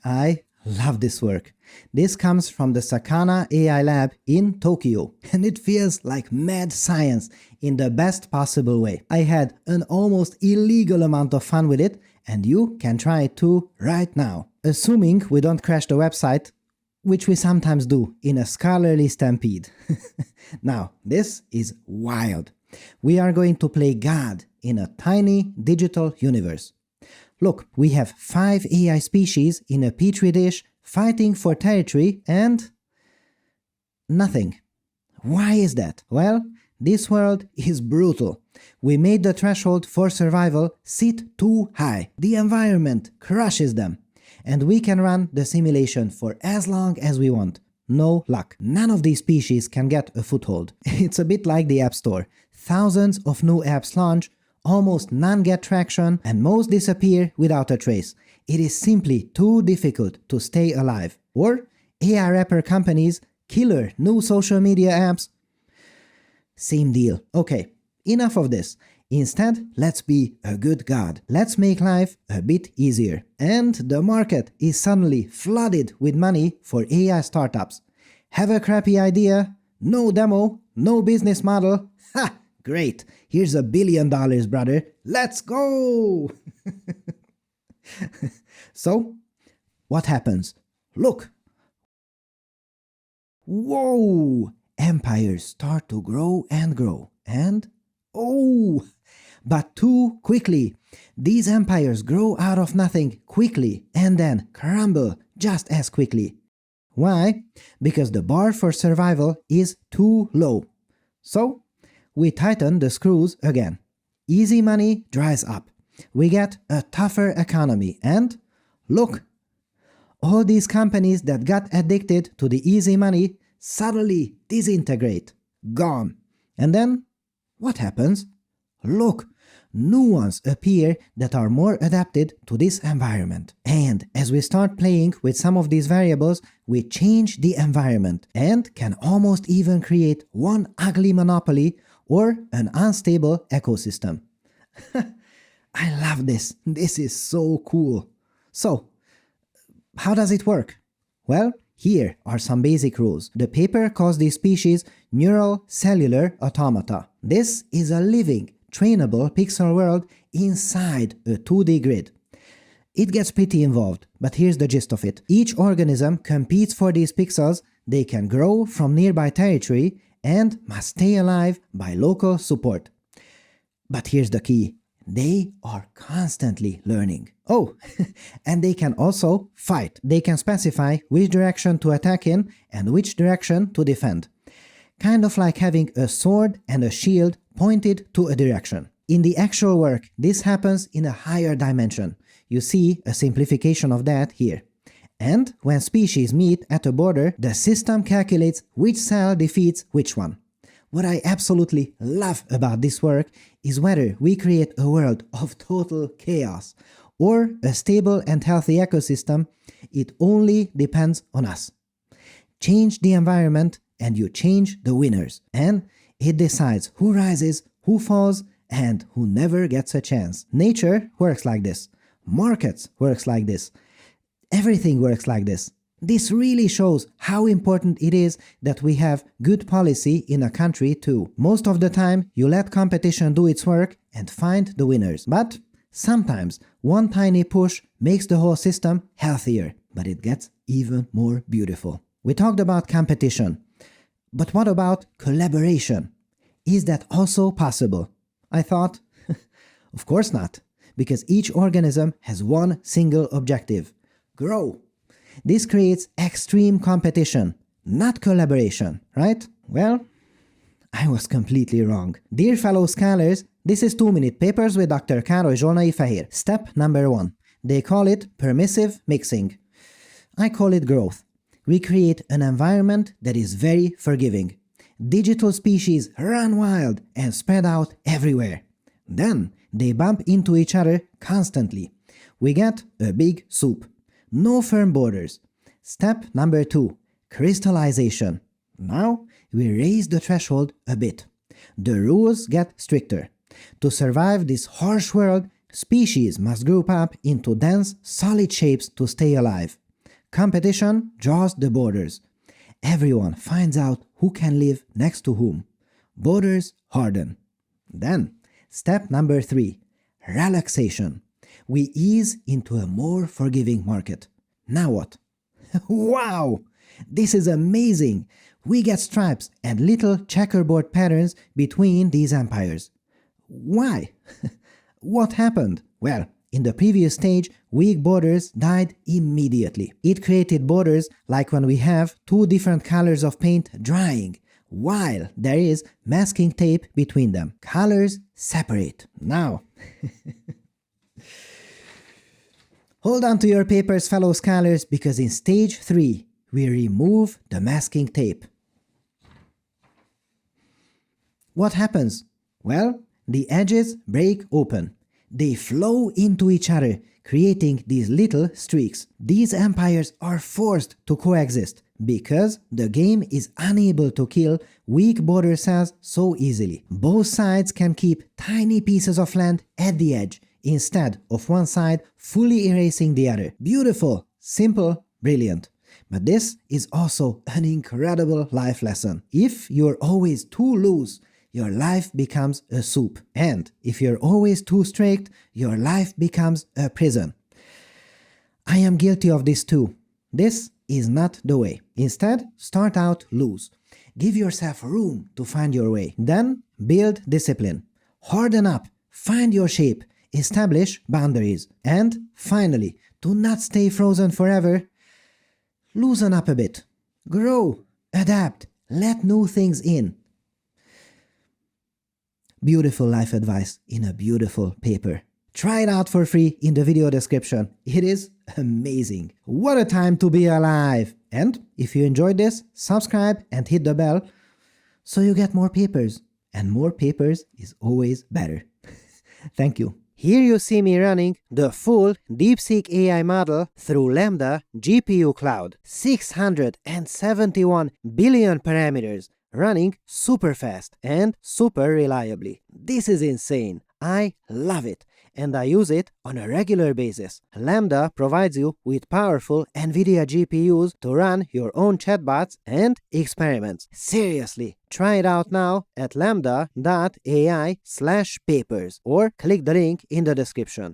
I love this work. This comes from the Sakana AI lab in Tokyo, and it feels like mad science in the best possible way. I had an almost illegal amount of fun with it, and you can try it too right now. Assuming we don't crash the website, which we sometimes do in a scholarly stampede. Now, this is wild. We are going to play God in a tiny digital universe. Look, we have 5 AI species in a petri dish fighting for territory and nothing. Why is that? Well, this world is brutal. We made the threshold for survival sit too high. The environment crushes them. And we can run the simulation for as long as we want. No luck. None of these species can get a foothold. It's a bit like the App Store. Thousands of new apps launch, almost none get traction, and most disappear without a trace. It is simply too difficult to stay alive. Or AI wrapper companies, killer new social media apps. Same deal. Okay, enough of this. Instead, let's be a good god. Let's make life a bit easier. And the market is suddenly flooded with money for AI startups. Have a crappy idea? No demo? No business model? Ha! Great! Here's $1 billion, brother. Let's go! So, what happens? Look! Whoa! Empires start to grow and grow. And oh! But too quickly. These empires grow out of nothing quickly and then crumble just as quickly. Why? Because the bar for survival is too low. So, we tighten the screws again. Easy money dries up. We get a tougher economy and look! All these companies that got addicted to the easy money suddenly disintegrate. Gone. And then, what happens? Look! New ones appear that are more adapted to this environment. And as we start playing with some of these variables, we change the environment and can almost even create one ugly monopoly or an unstable ecosystem. I love this. This is so cool. So, how does it work? Well, here are some basic rules. The paper calls these species neural cellular automata. This is a living, trainable pixel world inside a 2D grid. It gets pretty involved, but here's the gist of it. Each organism competes for these pixels, they can grow from nearby territory, and must stay alive by local support. But here's the key. They are constantly learning. Oh, and they can also fight. They can specify which direction to attack in and which direction to defend. Kind of like having a sword and a shield pointed to a direction. In the actual work, this happens in a higher dimension. You see a simplification of that here. And when species meet at a border, the system calculates which cell defeats which one. What I absolutely love about this work is whether we create a world of total chaos or a stable and healthy ecosystem, it only depends on us. Change the environment and you change the winners. And it decides who rises, who falls, and who never gets a chance. Nature works like this. Markets works like this. Everything works like this. This really shows how important it is that we have good policy in a country too. Most of the time, you let competition do its work and find the winners. But sometimes, one tiny push makes the whole system healthier. But it gets even more beautiful. We talked about competition. But what about collaboration? Is that also possible? I thought, of course not. Because each organism has one single objective. Grow. This creates extreme competition, not collaboration, right? Well, I was completely wrong. Dear fellow scholars, this is 2-minute papers with Dr. Károly Zsolnai Fehér. Step number 1. They call it permissive mixing. I call it growth. We create an environment that is very forgiving. Digital species run wild and spread out everywhere. Then they bump into each other constantly. We get a big soup. No firm borders. Step number 2. Crystallization. Now we raise the threshold a bit. The rules get stricter. To survive this harsh world, species must group up into dense, solid shapes to stay alive. Competition draws the borders. Everyone finds out who can live next to whom. Borders harden. Then, step number 3, relaxation. We ease into a more forgiving market. Now what? Wow! This is amazing! We get stripes and little checkerboard patterns between these empires. Why? What happened? Well, in the previous stage, weak borders died immediately. It created borders like when we have two different colors of paint drying, while there is masking tape between them. Colors separate. Now, hold on to your papers, fellow scholars, because in stage 3, we remove the masking tape. What happens? Well, the edges break open. They flow into each other, creating these little streaks. These empires are forced to coexist because the game is unable to kill weak border cells so easily. Both sides can keep tiny pieces of land at the edge instead of one side fully erasing the other. Beautiful, simple, brilliant. But this is also an incredible life lesson. If you're always too loose, your life becomes a soup. And if you're always too strict, your life becomes a prison. I am guilty of this too. This is not the way. Instead, start out loose. Give yourself room to find your way. Then build discipline. Harden up. Find your shape. Establish boundaries. And finally, do not stay frozen forever. Loosen up a bit. Grow. Adapt. Let new things in. Beautiful life advice in a beautiful paper. Try it out for free in the video description. It is amazing. What a time to be alive! And if you enjoyed this, subscribe and hit the bell so you get more papers. And more papers is always better. Thank you. Here you see me running the full DeepSeek AI model through Lambda GPU Cloud. 671 billion parameters. Running super fast and super reliably. This is insane. I love it and I use it on a regular basis. Lambda provides you with powerful NVIDIA GPUs to run your own chatbots and experiments. Seriously, try it out now at lambda.ai/papers or click the link in the description.